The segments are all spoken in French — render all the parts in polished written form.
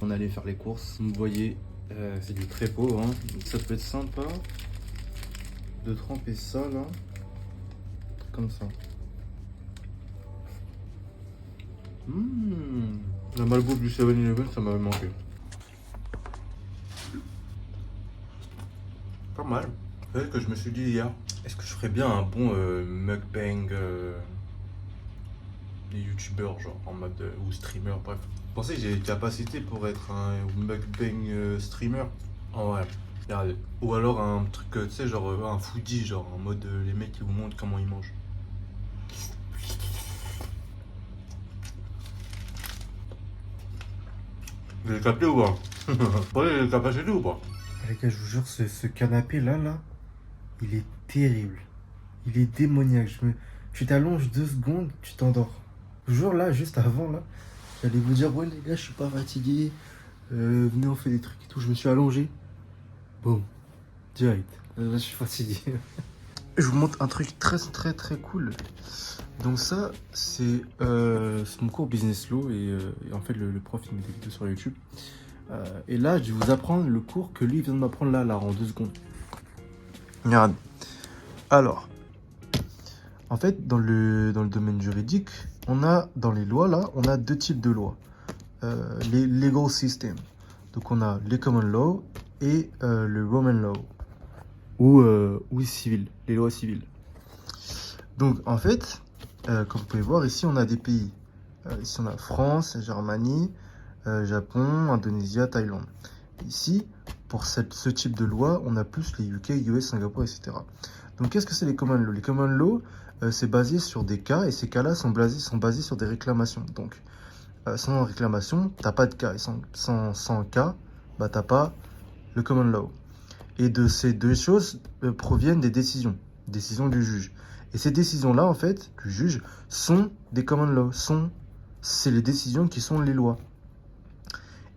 On allait faire les courses. Vous voyez, c'est du très beau, hein. Ça peut être sympa de tremper ça là, comme ça. La malbouffe du 7-Eleven, ça m'avait manqué. Pas mal. Vous savez que je me suis dit hier, est-ce que je ferais bien un bon mukbang des youtubeurs, genre en mode ou streamer, bref. Vous pensez que j'ai les capacités pour être un mukbang streamer? Oh ouais, regardez. Ou alors un truc, tu sais, genre un foodie, genre en mode les mecs qui vous montrent comment ils mangent. Vous avez capté ou pas? Vous avez les capacités ou pas? Les gars, je vous jure, ce canapé là, il est terrible. Il est démoniaque. Tu t'allonges 2 secondes, tu t'endors. Le jour là, juste avant là, j'allais vous dire, ouais les gars, je suis pas fatigué. Venez, on fait des trucs et tout. Je me suis allongé. Boum, direct. Là, je suis fatigué. Je vous montre un truc très très très cool. Donc ça, c'est mon cours Business Law et en fait le prof il met des vidéos sur YouTube. Et là, je vais vous apprendre le cours que lui vient de m'apprendre là en 2 secondes. Regarde. Alors, en fait, dans le domaine juridique, on a dans les lois là, on a 2 types de lois. Les legal systems. Donc on a les common law et le Roman law ou civil, les lois civiles. Donc en fait, comme vous pouvez voir ici, on a des pays. Ici on a France, Germanie, Japon, Indonésie, Thaïlande. Ici, pour ce type de loi, on a plus les UK, US, Singapour, etc. Donc qu'est-ce que c'est les common law? Les common law, c'est basé sur des cas et ces cas-là sont basés sur des réclamations. Donc sans réclamation, t'as pas de cas. Et sans cas, bah t'as pas le common law. Et de ces 2 choses proviennent des décisions du juge. Et ces décisions-là, en fait, du juge, sont des common law. C'est les décisions qui sont les lois.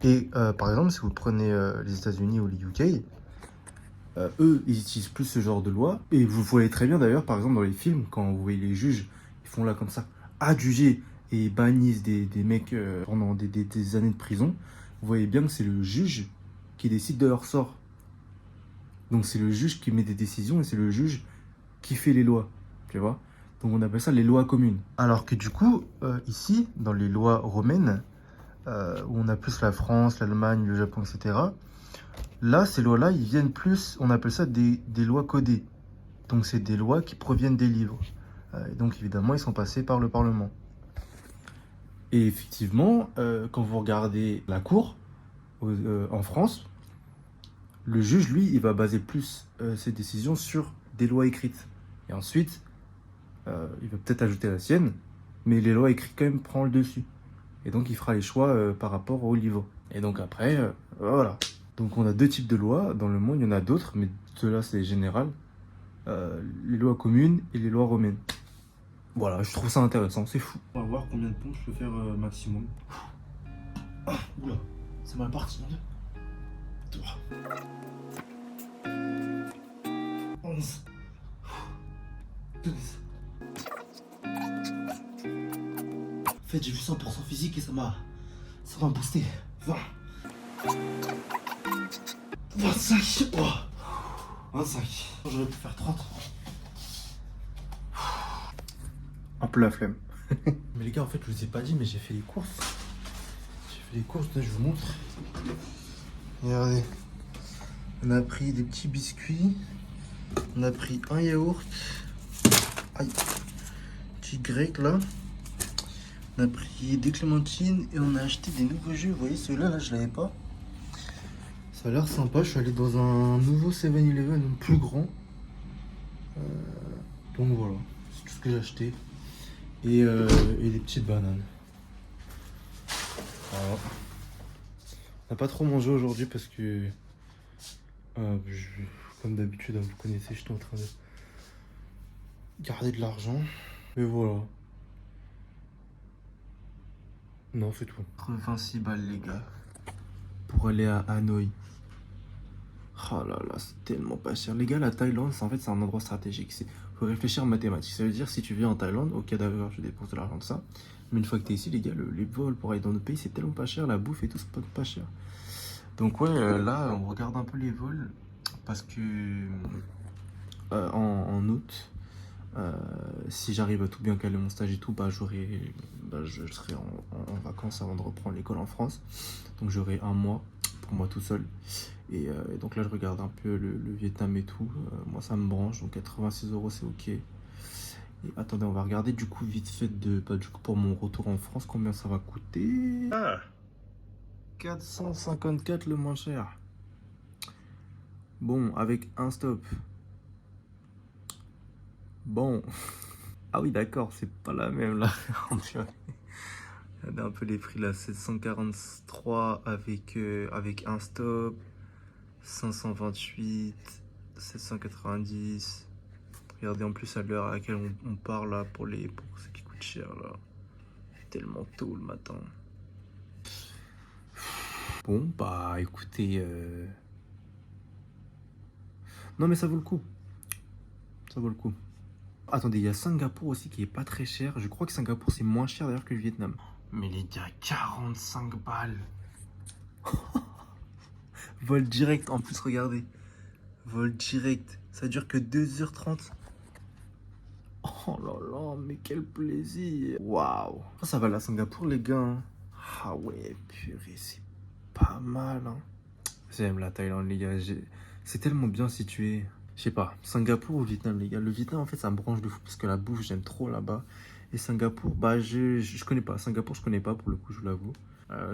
Et par exemple, si vous prenez les États-Unis ou les UK, eux, ils utilisent plus ce genre de loi. Et vous voyez très bien d'ailleurs, par exemple, dans les films, quand vous voyez les juges, ils font là comme ça, adjuger et bannissent des mecs pendant des années de prison. Vous voyez bien que c'est le juge qui décide de leur sort. Donc c'est le juge qui met des décisions et c'est le juge qui fait les lois. Tu vois? Donc on appelle ça les lois communes. Alors que du coup, ici, dans les lois romaines, où on a plus la France, l'Allemagne, le Japon, etc., là, ces lois-là, ils viennent plus, on appelle ça des lois codées. Donc c'est des lois qui proviennent des livres. Et donc évidemment, ils sont passés par le Parlement. Et effectivement, quand vous regardez la Cour en France, le juge, lui, il va baser plus ses décisions sur des lois écrites. Et ensuite, il va peut-être ajouter la sienne, mais les lois écrites quand même prennent le dessus. Et donc il fera les choix par rapport au livre. Et donc après, voilà. Donc on a 2 types de lois. Dans le monde, il y en a d'autres, mais ceux-là, c'est général. Les lois communes et les lois romaines. Voilà, je trouve ça intéressant, c'est fou. On va voir combien de pompes je peux faire maximum. Ah, oula, c'est mal parti, mon dieu. 11. 12. En fait, j'ai vu 100% physique et ça m'a boosté. 20. 25. Oh. 25. J'aurais pu faire 30. Un peu la flemme. Mais les gars, en fait, je vous ai pas dit, mais j'ai fait les courses. Là, je vous montre. Regardez. On a pris des petits biscuits. On a pris un yaourt. Aïe. Petit grec, là. On a pris des clémentines et on a acheté des nouveaux jus. Vous voyez, celui-là, là, je l'avais pas. Ça a l'air sympa. Je suis allé dans un nouveau 7-Eleven, plus grand. Donc voilà, c'est tout ce que j'ai acheté. Et des petites bananes. Voilà. On n'a pas trop mangé aujourd'hui parce que, comme d'habitude, vous connaissez, j'étais en train de garder de l'argent. Mais voilà. Non, c'est tout. 86 balles, les gars. Pour aller à Hanoï. Oh là là, c'est tellement pas cher. Les gars, la Thaïlande, c'est un endroit stratégique. faut réfléchir en mathématiques. Ça veut dire si tu viens en Thaïlande, ok d'accord, je dépense de l'argent de ça. Mais une fois que tu es ici, les gars, les vols pour aller dans notre pays, c'est tellement pas cher, la bouffe et tout, c'est pas cher. Donc ouais, là, on regarde un peu les vols parce que en août, si j'arrive à tout bien caler mon stage et tout, bah, je serai en vacances avant de reprendre l'école en France. Donc j'aurai un mois pour moi tout seul. Et donc là, je regarde un peu le Vietnam et tout. Moi, ça me branche, donc 86 euros, c'est ok. Et attendez, on va regarder du coup vite fait du coup pour mon retour en France, combien ça va coûter. Ah, 454 le moins cher. Bon, avec un stop. Bon. Ah oui, d'accord, c'est pas la même là. Regardez un peu les prix là, 743 avec un stop, 528, 790. Regardez en plus à l'heure à laquelle on part là pour ce qui coûte cher là. Tellement tôt le matin. Bon bah écoutez, non mais ça vaut le coup. Ça vaut le coup. Attendez, il y a Singapour aussi qui est pas très cher. Je crois que Singapour c'est moins cher d'ailleurs que le Vietnam. Mais les gars, 45 balles. Vol direct en plus, regardez. Vol direct. Ça dure que 2h30. Oh là là, mais quel plaisir. Waouh. Ça va là, Singapour, les gars. Hein. Ah ouais, purée, c'est pas mal. Hein. J'aime la Thaïlande, les gars. C'est tellement bien situé. Je sais pas, Singapour ou Vietnam, les gars. Le Vietnam, en fait, ça me branche de fou parce que la bouffe, j'aime trop là-bas. Et Singapour, bah, je connais pas. Singapour, je connais pas pour le coup, je vous l'avoue.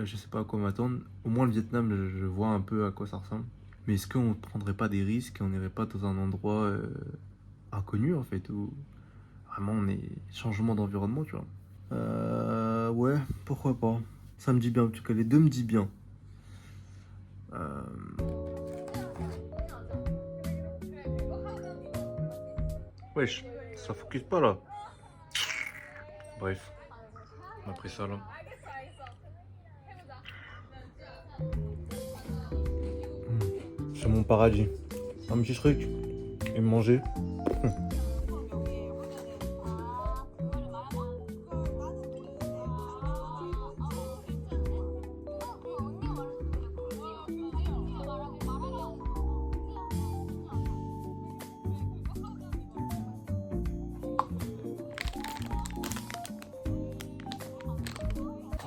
Je sais pas à quoi m'attendre. Au moins, le Vietnam, je vois un peu à quoi ça ressemble. Mais est-ce qu'on ne prendrait pas des risques et on n'irait pas dans un endroit inconnu, en fait, où vraiment on est changement d'environnement, tu vois. Ouais, pourquoi pas. Ça me dit bien, en tout cas, les deux me disent bien. Wesh, ça focus pas là. Bref, on a pris ça là. C'est mon paradis. Un petit truc et manger.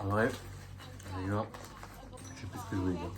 En vrai, les gars, je sais plus ce que je voulais dire.